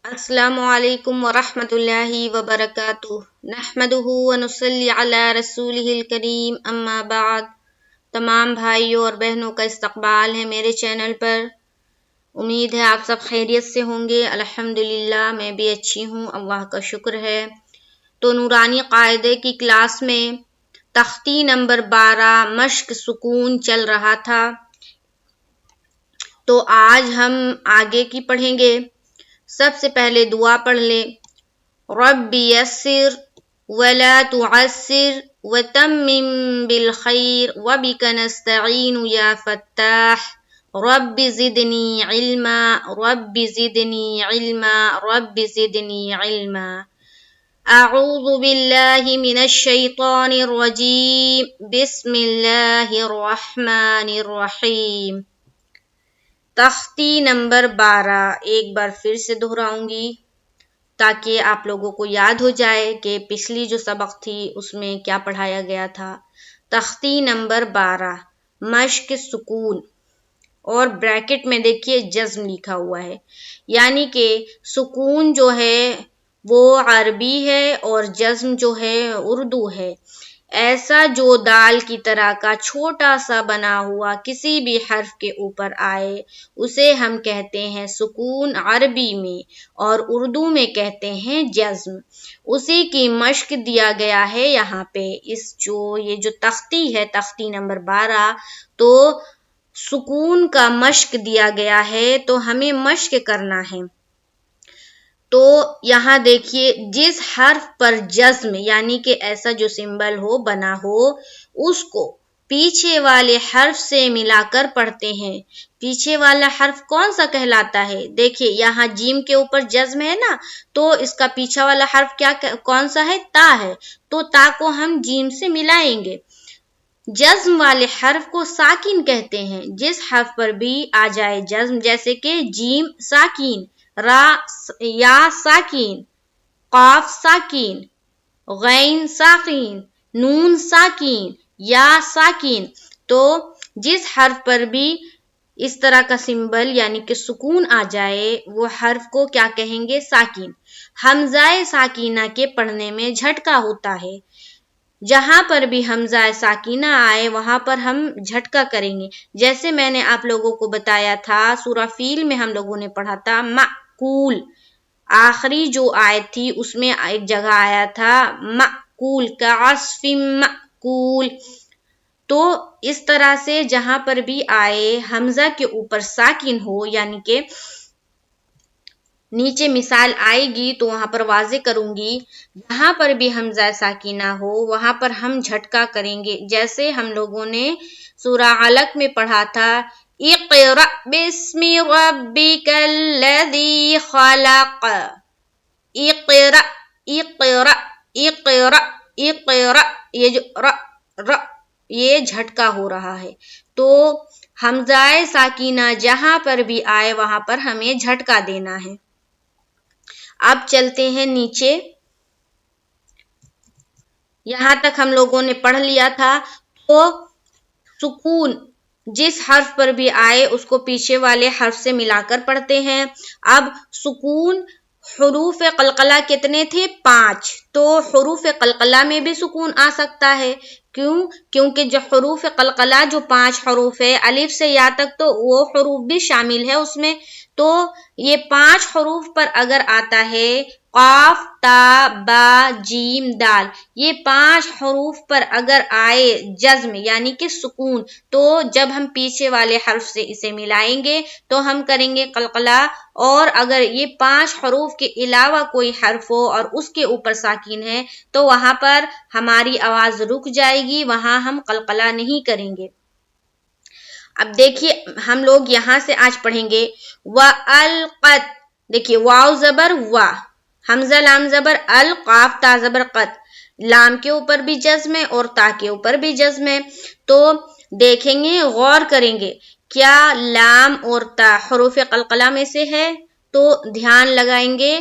السلام علیکم ورحمۃ اللہ وبرکاتہ نحمدہ ونصلی علی رسولہ الکریم اما بعد۔ تمام بھائیوں اور بہنوں کا استقبال ہے میرے چینل پر۔ امید ہے آپ سب خیریت سے ہوں گے۔ الحمدللہ میں بھی اچھی ہوں، اللہ کا شکر ہے۔ تو نورانی قاعدے کی کلاس میں تختی نمبر 12 مشق سکون چل رہا تھا، تو آج ہم آگے کی پڑھیں گے۔ سب سے پہلے دعا پڑھ لیں۔ رب یسر ولا تعسر وتمم بالخیر وبک نستعین یا فتاح رب زدنی علما رب زدنی علما رب زدنی علما۔ اعوذ باللہ من الشیطان الرجیم بسم اللہ الرحمن الرحیم۔ تختی نمبر 12 ایک بار پھر سے دہراؤں گی تاکہ آپ لوگوں کو یاد ہو جائے کہ پچھلی جو سبق تھی اس میں کیا پڑھایا گیا تھا۔ تختی نمبر 12 مشق سکون، اور بریکٹ میں دیکھیے جزم لکھا ہوا ہے، یعنی کہ سکون جو ہے وہ عربی ہے اور جزم جو ہے اردو ہے۔ ایسا جو دال کی طرح کا چھوٹا سا بنا ہوا کسی بھی حرف کے اوپر آئے اسے ہم کہتے ہیں سکون عربی میں، اور اردو میں کہتے ہیں جزم۔ اسی کی مشق دیا گیا ہے یہاں پہ۔ یہ جو تختی ہے، تختی نمبر 12، تو سکون کا مشق دیا گیا ہے، تو ہمیں مشق کرنا ہے۔ تو یہاں دیکھیے جس حرف پر جزم یعنی کہ ایسا جو سمبل ہو بنا ہو اس کو پیچھے والے حرف سے ملا کر پڑھتے ہیں۔ پیچھے والا حرف کون سا کہلاتا ہے؟ دیکھیے یہاں جیم کے اوپر جزم ہے نا، تو اس کا پیچھے والا حرف کون سا ہے؟ تا ہے، تو تا کو ہم جیم سے ملائیں گے۔ جزم والے حرف کو ساکن کہتے ہیں۔ جس حرف پر بھی آ جائے جزم، جیسے کہ جیم ساکین، را یا ساکین، قاف ساکین، غین ساکین، نون ساکین، یا ساکین، تو جس حرف پر بھی اس طرح کا سمبل یعنی کہ سکون آ جائے وہ حرف کو کیا کہیں گے؟ ساکین۔ حمزہ ساکینہ کے پڑھنے میں جھٹکا ہوتا ہے۔ جہاں پر بھی حمزہ ساکینہ آئے وہاں پر ہم جھٹکا کریں گے۔ جیسے میں نے آپ لوگوں کو بتایا تھا سورہ فیل میں ہم لوگوں نے پڑھا تھا معقول، آخری جو آیت تھی اس میں ایک جگہ آیا تھا معقول، کعصف معقول۔ تو اس طرح سے جہاں پر بھی آئے حمزہ کے اوپر ساکن ہو، یعنی کہ نیچے مثال آئے گی تو وہاں پر واضح کروں گی، جہاں پر بھی حمزہ ساکینہ ہو وہاں پر ہم جھٹکا کریں گے۔ جیسے ہم لوگوں نے سورہ علق میں پڑھا تھا اقرأ بسم ربک الذی خلق، اقرأ اقرأ اقرأ اقرأ، یہ جو یہ جھٹکا ہو رہا ہے، تو حمزہ ساکینہ جہاں پر بھی آئے وہاں پر ہمیں جھٹکا دینا ہے۔ اب چلتے ہیں نیچے، یہاں تک ہم لوگوں نے پڑھ لیا تھا۔ تو سکون جس حرف پر بھی آئے اس کو پیچھے والے حرف سے ملا کر پڑھتے ہیں۔ اب سکون حروف قلقلہ کتنے تھے؟ 5، تو حروف قلقلہ میں بھی سکون آ سکتا ہے۔ کیونکہ جو حروف قلقلہ جو 5 حروف ہے الف سے یا تک، تو وہ حروف بھی شامل ہے اس میں۔ تو یہ 5 حروف پر اگر آتا ہے قاف، تا، با، جیم، دال، یہ 5 حروف پر اگر آئے جزم یعنی کہ سکون، تو جب ہم پیچھے والے حرف سے اسے ملائیں گے تو ہم کریں گے قلقلہ، اور اگر یہ 5 حروف کے علاوہ کوئی حرف ہو اور اس کے اوپر ساکن ہے تو وہاں پر ہماری آواز رک جائے گی، وہاں ہم قلقلہ نہیں کریں گے۔ اب دیکھیے ہم لوگ یہاں سے آج پڑھیں گے وَأَلْقَتْ، دیکھیے واو زبر وا، حمزہ لام زبر ال، قاف تا زبر قت، لام کے اوپر بھی جزم ہے اور تا کے اوپر بھی جزم ہے۔ تو دیکھیں گے، غور کریں گے کیا لام اور تا حروف قلقلہ میں سے ہے، تو دھیان لگائیں گے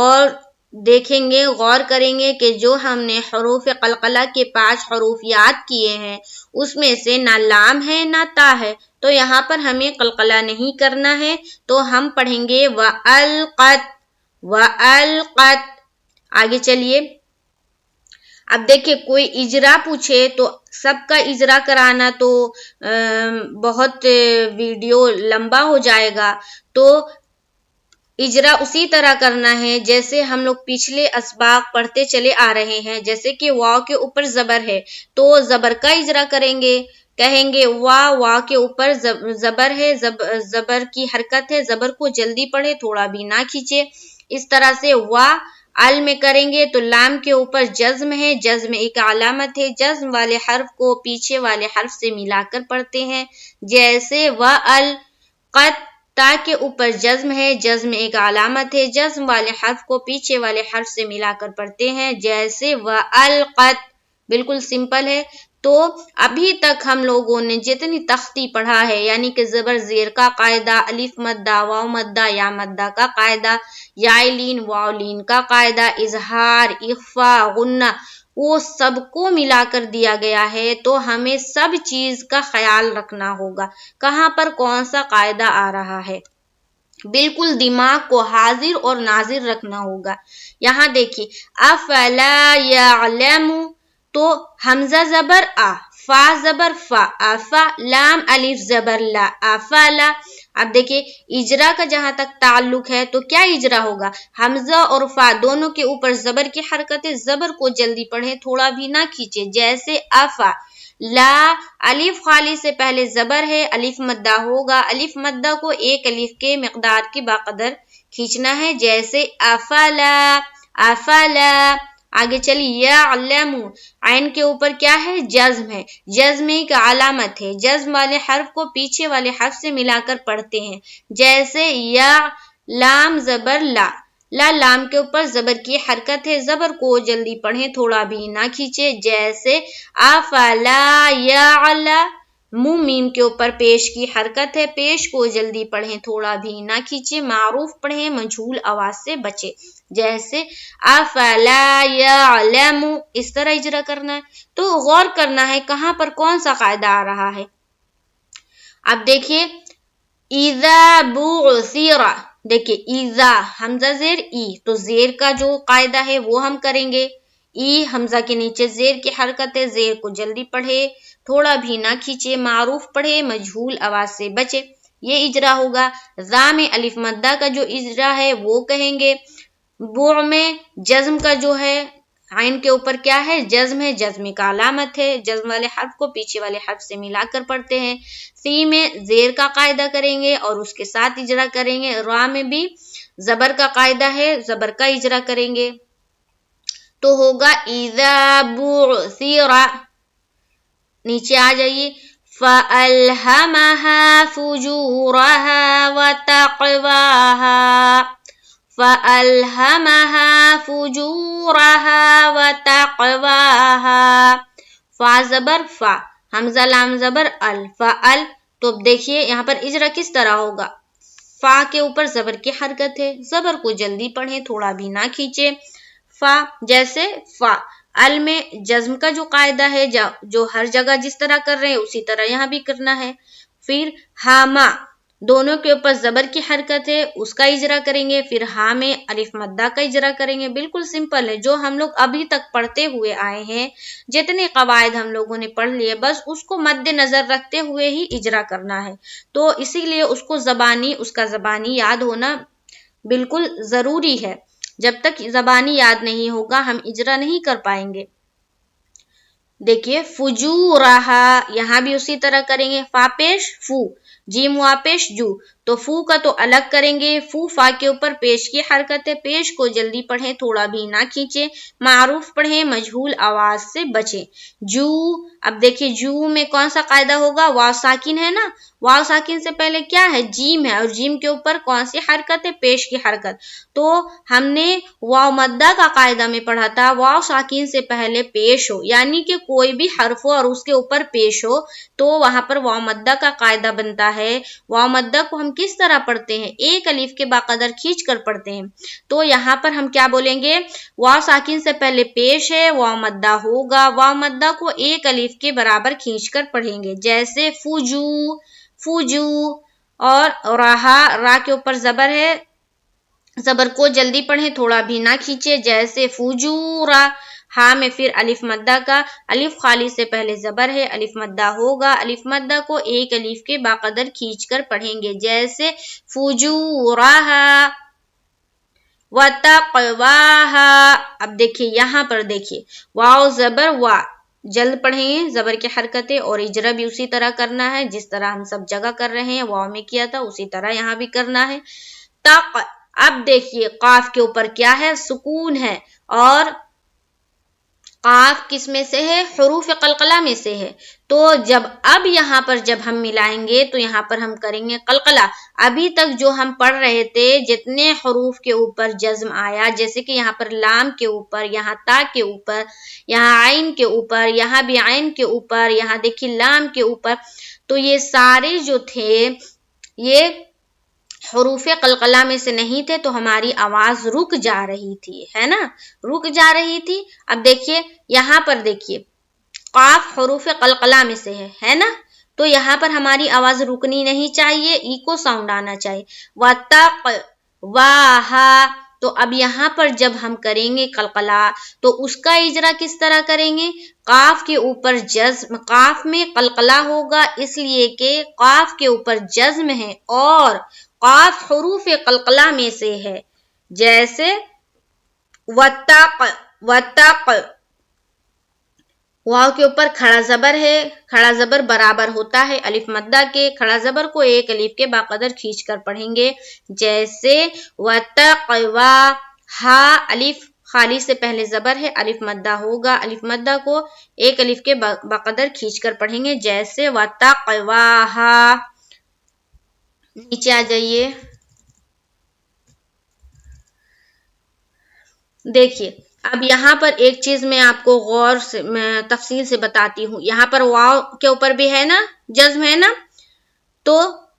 اور دیکھیں گے، غور کریں گے کہ جو ہم نے حروف قلقلہ کے 5 حروف یاد کیے ہیں اس میں سے نہ لام ہے نہ تا ہے، تو یہاں پر ہمیں قلقلہ نہیں کرنا ہے، تو ہم پڑھیں گے وَأَلْقَتْ वअलक़त। आगे चलिए, अब देखिए कोई इजरा पूछे तो सबका इजरा कराना तो बहुत वीडियो लंबा हो जाएगा, तो इजरा उसी तरह करना है जैसे हम लोग पिछले असबाक पढ़ते चले आ रहे हैं। जैसे कि वाव के ऊपर जबर है तो जबर का इजरा करेंगे, कहेंगे वाव के ऊपर जबर है, जबर की हरकत है, जबर को जल्दी पढ़े, थोड़ा भी ना खींचे। इस तरह से अल में करेंगे तो लाम के ऊपर जज्म है, जज्म एक अलामत है, जज्म वाले हर्फ को पीछे वाले हर्फ से मिलाकर पढ़ते हैं। जैसे वअल क़त, ता के ऊपर जज्म है, जज्म एक अलामत है, जज्म वाले हर्फ को पीछे वाले हर्फ से मिलाकर पढ़ते हैं। जैसे वअल क़त, बिल्कुल सिंपल है। तो अभी तक हम लोगों ने जितनी तख्ती पढ़ा है, यानी कि जबर जेर का कायदा, अलिफ मद्दा, वाव मद्दा, या मद्दा का कायदा, यालीन वावलीन का कायदा, इजहार, इख्फा, गुन्ना, वो सबको मिलाकर दिया गया है। तो हमें सब चीज का ख्याल रखना होगा, कहाँ पर कौन सा कायदा आ रहा है, बिल्कुल दिमाग को हाजिर और नाजिर रखना होगा। यहाँ देखिए, अफला यअलमु, तो हमजा जबर आ, फा जबर फा, आफा, लाम अलिफ जबर ला, आफाला। अब देखिए इजरा का जहां तक ताल्लुक है तो क्या इजरा होगा, हमजा और फा दोनों के ऊपर जबर की हरकत है, जबर को जल्दी पढ़े, थोड़ा भी ना खींचे। जैसे आफा, ला, अलिफ खाली से पहले जबर है, अलिफ मद्दा होगा, अलिफ मद्दा को एक अलिफ के मिकदार की बाकदर खींचना है। जैसे अफला, अफला। आगे चलिए, यअलमु, आइन के ऊपर क्या है, जज्म है, जज्म एक अलामत है, जज्म वाले हर्फ को पीछे वाले हर्फ से मिलाकर पढ़ते हैं। जैसे या, लाम जबर ला, ला लाम के ऊपर जबर की हरकत है, जबर को जल्दी पढ़ें, थोड़ा भी ना खींचे। जैसे अफला यअलमु, मीम के ऊपर पेश की हरकत है, पेश को जल्दी पढ़ें, थोड़ा भी ना खींचे, मारूफ पढ़ें, मजहूल आवाज से बचे। जैसे अफला यअलमु, इस तरह इजरा करना है। तो गौर करना है कहां पर कौन सा कायदा आ रहा है। अब देखिए, इज़ा बुअसिरा, देखिए इज़ा हमजा जेर ई, तो जेर का जो कायदा है वो हम करेंगे। ई हमजा के नीचे जेर की हरकत है, जेर को जल्दी पढ़े, थोड़ा भी ना खींचे, मारूफ पढ़े, मजहूल आवाज से बचे, ये इजरा होगा। ज़ा में अलिफ मद्दा का जो इजरा है वो कहेंगे। बु में जज्म का जो है, आइन के ऊपर क्या है, जज्म है, जज्म का अलामत है, जज्म वाले हर्फ को पीछे वाले हर्फ से मिलाकर पढ़ते हैं। सी में जेर का कायदा करेंगे और उसके साथ इजरा करेंगे। रा में भी जबर का कायदा है, जबर का इजरा करेंगे, तो होगा इज़ा बुअसिरा। नीचे आ जाइए, फअल्हमहा फुजूरहा व तक़वाहा, फअल्हमहा फुजूरहा व तक़वाहा। फा जबर फा, हमजा लाम जबर अल, फअल। तो देखिए यहाँ पर इजरा किस तरह होगा, फा के ऊपर जबर की हरकत है, जबर को जल्दी पढ़ें, थोड़ा भी ना खींचे, फा। जैसे फा, अल में जज्म का जो कायदा है, जो हर जगह जिस तरह कर रहे हैं उसी तरह यहाँ भी करना है। फिर हामा, दोनों के ऊपर जबर की हरकत है, उसका इजरा करेंगे। फिर हा में अलिफ मद्दा का इजरा करेंगे, बिल्कुल सिंपल है, जो हम लोग अभी तक पढ़ते हुए आए हैं, जितने कवायद हम लोगों ने पढ़ लिए, बस उसको मद्देनजर रखते हुए ही इजरा करना है। तो इसीलिए उसको उसका जबानी याद होना बिल्कुल जरूरी है। जब तक जबानी याद नहीं होगा हम इजरा नहीं कर पाएंगे। देखिए फुजूरहा, यहाँ भी उसी तरह करेंगे, फा पेश फू, जीम वा पेश जू, तो फू का तो अलग करेंगे, फू फा के ऊपर पेश की हरकत है, पेश को जल्दी पढ़ें, थोड़ा भी ना खींचे, मारूफ पढ़ें, मजहूल आवाज से बचे। जू, अब देखिए जू में कौन सा कायदा होगा, वाव साकिन है ना, वाव साकिन से पहले क्या है, जीम है, और जीम के ऊपर कौन सी हरकत है, पेश की हरकत। तो हमने वाव मद्दा का कायदा में पढ़ा था, वाव साकिन से पहले पेश हो, यानी कि कोई भी हर्फ हो और उसके ऊपर पेश हो, तो वहां पर वाव मद्दा का कायदा बनता है। वाव मद्दा को हम किस तरह पढ़ते हैं, एक अलिफ के बाकदर खींच कर पढ़ते हैं। तो यहाँ पर हम क्या बोलेंगे, वाव साकिन से पहले पेश है, वाव मद्दा होगा, वाव मद्दा को एक अलिफ के बराबर खींच कर पढ़ेंगे। जैसे फुजू, फुजू, और रहा, रा के ऊपर जबर है, जबर को जल्दी पढ़ें, थोड़ा भी ना खींचे, जैसे फुजूरा, हा में फिर अलिफ मद्दा का, अलिफ खाली से पहले जबर है, अलिफ मद्दा होगा, अलिफ मद्दा को एक अलिफ के बाकदर खींच कर पढ़ेंगे, जैसे फुजूराहा व तक़वाहा। अब देखिए यहाँ पर देखिए वाव जबर वा, जल्द पढ़ेंगे, जबर की हरकतें और इजरा भी उसी तरह करना है जिस तरह हम सब जगह कर रहे हैं, वाव में किया था उसी तरह यहाँ भी करना है। तक, अब देखिए काफ के ऊपर क्या है, सुकून है, और काफ किस में से है, हुरूफ कलकला में से है। तो जब अब यहाँ पर जब हम मिलाएंगे तो यहाँ पर हम करेंगे कलकला। अभी तक जो हम पढ़ रहे थे जितने हुरूफ के ऊपर जज्म आया, जैसे कि यहाँ पर लाम के ऊपर, यहाँ ता के ऊपर, यहाँ आइन के ऊपर, यहाँ भी आइन के ऊपर, यहाँ देखिए लाम के ऊपर, तो ये सारे जो थे ये हुरूफ कलकला में से नहीं थे, तो हमारी आवाज रुक जा रही थी, है ना, रुक जा रही थी। अब देखिए यहाँ पर देखिए काफ हुरूफ कलकला में से है ना, तो यहाँ पर हमारी आवाज रुकनी नहीं चाहिए, इको साउंड आना चाहिए। वतक वाहा, तो अब यहाँ पर जब हम करेंगे कलकला तो उसका इजरा किस तरह करेंगे, काफ के ऊपर जज्म, काफ में कलकला होगा इसलिए कि काफ के ऊपर जज्म है और काफ हुरूफ कलकला में से है, जैसे वतक, वतक, वाव के ऊपर खड़ा जबर है, खड़ा जबर बराबर होता है अलिफ मद्दा के, खड़ा जबर को एक अलिफ के बाकदर खींच कर पढ़ेंगे, जैसे वतक़वा, हा अलिफ खाली से पहले जबर है, अलिफ मद्दा होगा, अलिफ मद्दा को एक अलिफ के बाकदर खींच कर पढ़ेंगे, जैसे वतक़वाहा। नीचे आ जाइए, देखिए अब यहाँ पर एक चीज मैं आपको गौर से मैं तफसील से बताती हूँ। यहाँ पर वाव के ऊपर भी है ना जज्म, है ना, तो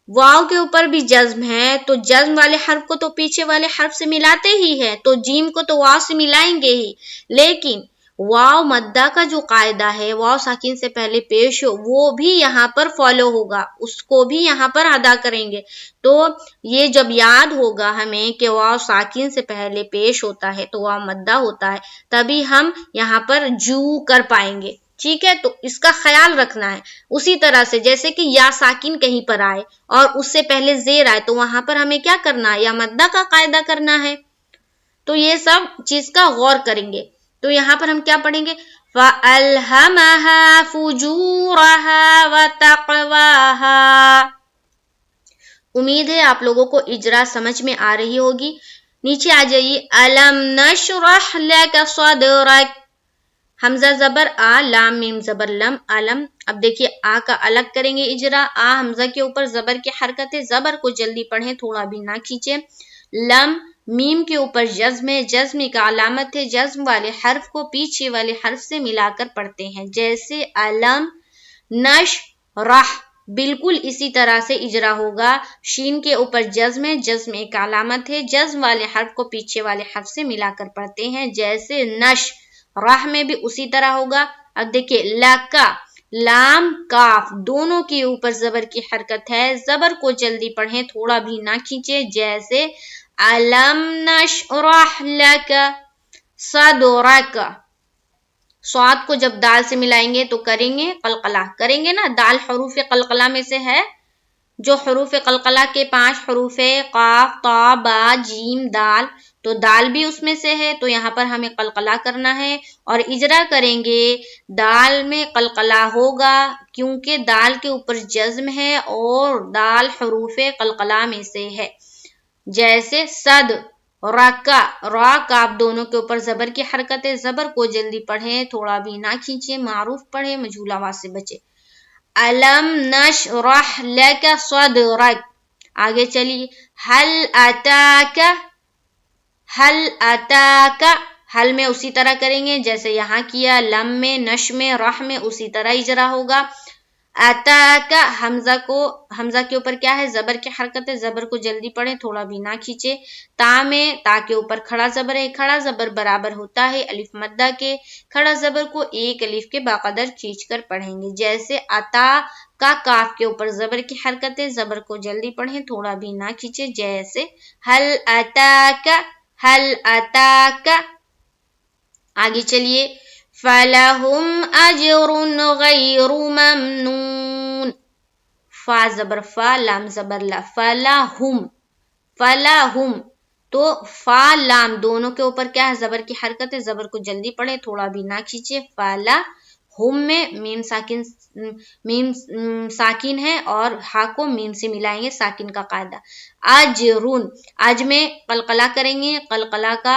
वाव के ऊपर भी जज्म है, तो जज्म वाले हर्फ को तो पीछे वाले हर्फ से मिलाते ही है, तो जीम को तो वाव से मिलाएंगे ही, लेकिन वाव मद्दा का जो कायदा है, वाव साकिन से पहले पेश हो, वो भी यहाँ पर फॉलो होगा, उसको भी यहाँ पर अदा करेंगे। तो ये जब याद होगा हमें कि वाव साकिन से पहले पेश होता है तो वाव मद्दा होता है, तभी हम यहाँ पर जू कर पाएंगे, ठीक है, तो इसका ख्याल रखना है। उसी तरह से जैसे कि या साकिन कहीं पर आए और उससे पहले जेर आए, तो वहां पर हमें क्या करना है, या मद्दा का कायदा करना है, तो ये सब चीज का गौर करेंगे। तो यहाँ पर हम क्या पढ़ेंगे, फ़अल्हमहा फुजूरहा व तक़वाहा। उम्मीद है आप लोगों को इजरा समझ में आ रही होगी। नीचे आ जाइए, अलम नशरह लक सदरक, हमजा जबर आ, लाम मीम जबर लम, अलम। अब देखिए आ का अलग करेंगे इजरा, आ हमजा के ऊपर जबर की हरकत है, जबर को जल्दी पढ़ें, थोड़ा भी ना खींचे। लम मीम के ऊपर जज्म है, जज्म का अलामत है, जज्म वाले हर्फ को पीछे वाले हर्फ से मिलाकर पढ़ते हैं, जैसे अलम नश राह, बिल्कुल इसी तरह से इजरा होगा। शीन के ऊपर जज्म है, जज्म एक अलामत है, जज्म वाले हर्फ को पीछे वाले हर्फ से मिलाकर पढ़ते हैं, जैसे नश, राह में भी उसी तरह होगा। अब देखिए लका, लाम काफ दोनों के ऊपर जबर की हरकत है, जबर को जल्दी पढ़ें, थोड़ा भी ना खींचे, जैसे अलम नशरह लक सदरक। स्वाद को जब दाल से मिलाएंगे तो करेंगे कलकला, करेंगे ना, दाल हरूफ कलकला में से है, जो हरूफ कलकला के 5 हरूफ है, काफ ता बा जीम दाल, तो दाल भी उसमें से है, तो यहाँ पर हमें कलकला करना है और इजरा करेंगे, दाल में कलकला होगा क्योंकि दाल के ऊपर जज्म है और दाल हरूफ कलकला में से है, जैसे सद, राका, रा काफ दोनों के ऊपर जबर की हरकत है, जबर को जल्दी पढ़े, थोड़ा भी ना खींचे, मारूफ पढ़े, मजहूल आवाज से बचे। अलम नशरह लक सदरक। आगे चलिए, हल अताका, हल अताका, हल में उसी तरह करेंगे जैसे यहाँ किया, लम में, नश में, राह में उसी तरह इजरा होगा। अताका, हमजा के ऊपर क्या है, जबर की हरकत है, जबर को जल्दी पढ़े, थोड़ा भी ना खींचे। ता में, ता के ऊपर खड़ा जबर है, खड़ा जबर बराबर होता है अलिफ मद्दा के, खड़ा जबर को एक अलिफ के बाकदर खींच कर पढ़ेंगे, जैसे अता کا کاف کے اوپر زبر کی حرکت ہے، زبر کو جلدی پڑھیں، تھوڑا بھی نہ کھینچے، جیسے حل اتاک، حل اتاک۔ آگے چلیے، فَلَهُمْ أَجْرٌ غَيْرُ مَمْنُونٍ، فا زبر فا، لام زبر لا، فَلَهُمْ، فَلَهُمْ، تو فا لام دونوں کے اوپر کیا ہے؟ زبر کی حرکت ہے، زبر کو جلدی پڑھے، تھوڑا بھی نہ کھینچے، فَلَهُمْ میں میم ساکن ہے اور ہا کو میم سے ملائیں گے، ساکن کا قاعدہ۔ اجرون، اج میں قلقلہ کریں گے، قلقلہ کا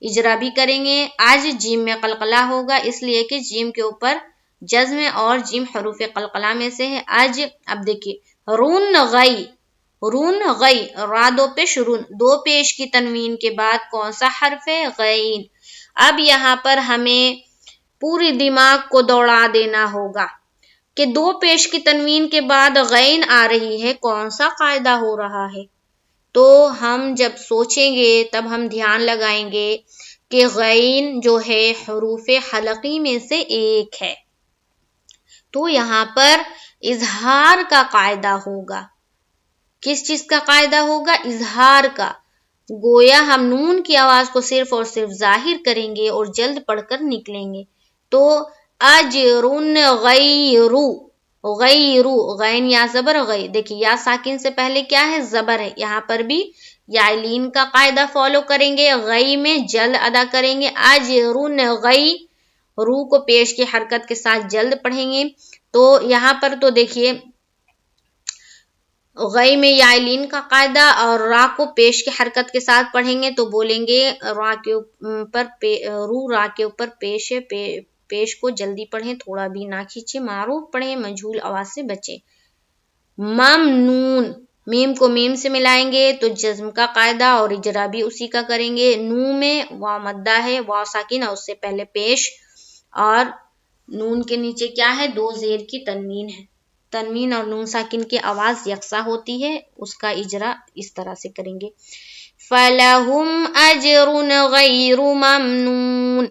اجرا بھی کریں گے۔ آج جیم میں قلقلہ ہوگا، اس لیے کہ جیم کے اوپر جزم اور جیم حروف قلقلہ میں سے ہے۔ اج، اب دیکھیے، رون غی، رون غی، را دو پیش رون، دو پیش کی تنوین کے بعد کون سا حرف ہے؟ غین۔ اب یہاں پر ہمیں پوری دماغ کو دوڑا دینا ہوگا کہ دو پیش کی تنوین کے بعد غین آ رہی ہے، کون سا قاعدہ ہو رہا ہے؟ تو ہم جب سوچیں گے تب ہم دھیان لگائیں گے کہ غین جو ہے حروف حلقی میں سے ایک ہے، تو یہاں پر اظہار کا قاعدہ ہوگا۔ کس چیز کا قاعدہ ہوگا؟ اظہار کا۔ گویا ہم نون کی آواز کو صرف اور صرف ظاہر کریں گے اور جلد پڑھ کر نکلیں گے۔ تو اجرن غیرو، غیرو، غین یا زبر غی، دیکھیے یا ساکن سے پہلے کیا ہے؟ زبر ہے، یہاں پر بھی یا لین کا قاعدہ فالو کریں گے، غی میں جلد ادا کریں گے۔ اجرن غی، رو کو پیش کی حرکت کے ساتھ جلد پڑھیں گے، تو یہاں پر تو دیکھیے غی میں یا لین کا قاعدہ اور را کو پیش کی حرکت کے ساتھ پڑھیں گے تو بولیں گے را کے اوپر رو، را کے اوپر پیش ہے، پیش کو جلدی پڑھیں، تھوڑا بھی نہ کھینچے، معروف پڑھیں، مجہول آواز سے بچیں۔ ممنون، میم کو میم سے ملائیں گے تو جزم کا قاعدہ اور اجرا بھی اسی کا کریں گے۔ نون میں واو مدہ ہے، واو ساکن ہے، اس سے پہلے پیش، اور نون کے نیچے کیا ہے؟ دو زیر کی تنوین ہے۔ تنوین اور نون ساکن کی آواز یکساں ہوتی ہے، اس کا اجرا اس طرح سے کریں گے۔ فَلَهُمْ أَجْرٌ غَيْرُ مَمْنُونٍ۔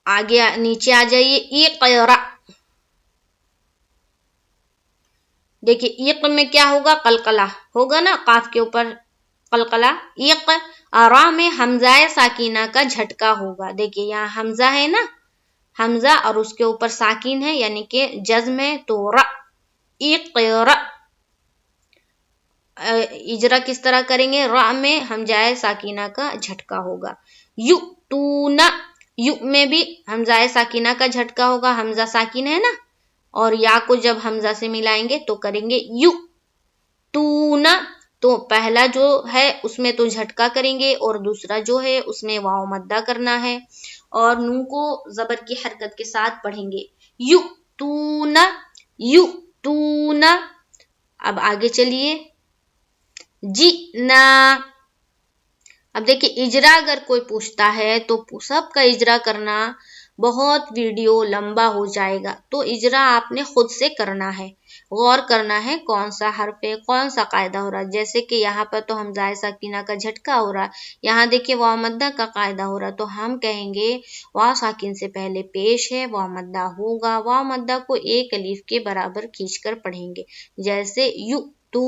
آگے نیچے آ جائیے، اقرأ، دیکھیے ایق میں کیا ہوگا؟ قلقلہ ہوگا نا، قاف کے اوپر قلقلہ، ایق، را میں حمزہ ساکینہ کا جھٹکا ہوگا، دیکھیے یہاں حمزہ ہے نا، حمزہ اور اس کے اوپر ساکین ہے یعنی کہ جزم ہے، تو ر، اقرأ، اجرا کس طرح کریں گے؟ را میں حمزہ ساکینہ کا جھٹکا ہوگا۔ یؤتون، یو میں بھی حمزہ ساکینہ کا جھٹکا ہوگا، حمزہ ساکین ہے نا، اور یا کو جب حمزہ سے ملائیں گے تو کریں گے یؤتون، تو پہلا جو ہے اس میں تو جھٹکا کریں گے اور دوسرا جو ہے اس میں واو مدہ کرنا ہے اور نون کو زبر کی حرکت کے ساتھ پڑھیں گے، یؤتون، یؤتون۔ اب آگے چلیے، جئنا، اب دیکھیں اجرا اگر کوئی پوچھتا ہے تو سب کا اجرا کرنا بہت ویڈیو لمبا ہو جائے گا، تو اجرا آپ نے خود سے کرنا ہے، غور کرنا ہے کون سا حرف ہے، کون سا قاعدہ ہو رہا ہے، جیسے کہ یہاں پر تو حمزہ ساکینہ کا جھٹکا ہو رہا ہے، یہاں دیکھیے واو مدہ کا قاعدہ ہو رہا ہے، تو ہم کہیں گے واو ساکن سے پہلے پیش ہے، واو مدہ ہوگا، واو مدہ کو ایک الف کے برابر کھینچ کر پڑھیں گے، جیسے یؤتو،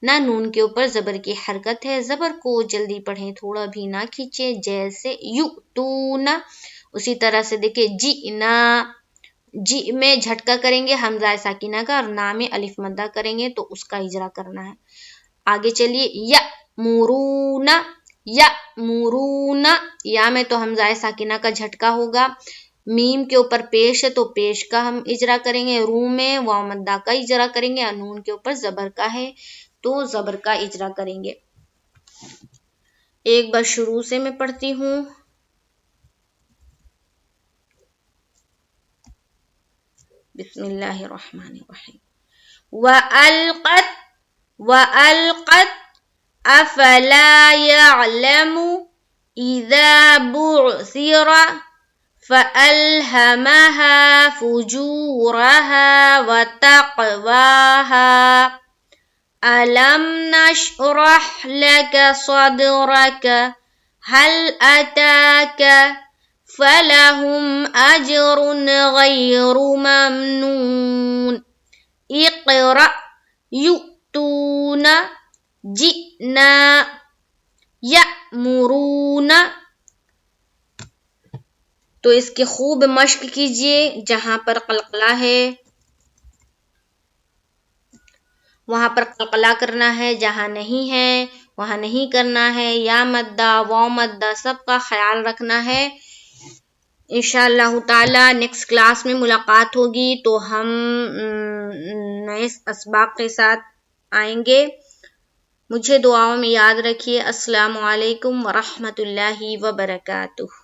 نہ نون کے اوپر زبر کی حرکت ہے، زبر کو جلدی پڑھیں، تھوڑا بھی نہ کھینچے، جیسے یؤتون۔ اسی طرح سے دیکھیں جئنا، جی میں جھٹکا کریں گے حمزہ ساکینہ کا اور نا میں الف مدہ کریں گے تو اس کا اجرا کرنا ہے۔ آگے چلیے، یأمرون، یأمرون، یا میں تو حمزہ ساکینہ کا جھٹکا ہوگا، میم کے اوپر پیش ہے تو پیش کا ہم اجرا کریں گے، رو میں واو مدہ کا اجرا کریں گے اور نون کے اوپر زبر کا ہے تو زبر کا اجرا کریں گے۔ ایک بار شروع سے میں پڑھتی ہوں، بسم اللہ الرحمن الرحیم۔ وَأَلْقَتْ، وَأَلْقَتْ، أَفَلَا يَعْلَمُ إِذَا بُعْثِرَ فَأَلْهَمَهَا فُجُورَهَا وَتَقْوَاهَا أَلَمْ نَشْرَحْ لَكَ صَدْرَكَ هَلْ أَتَاكَ فلهم أجر غير ممنون اقرأ يؤتون جئنا یأمرون. تو اس کی خوب مشق کیجئے. جہاں پر قلقلہ ہے وہاں پر قلقلہ کرنا ہے، جہاں نہیں ہے وہاں نہیں کرنا ہے. یا مدہ واو مدہ سب کا خیال رکھنا ہے. انشاءاللہ تعالی نیکسٹ کلاس میں ملاقات ہوگی تو ہم نئے اسباق کے ساتھ آئیں گے. مجھے دعاؤں میں یاد رکھیے. السلام علیکم ورحمۃ اللہ وبرکاتہ.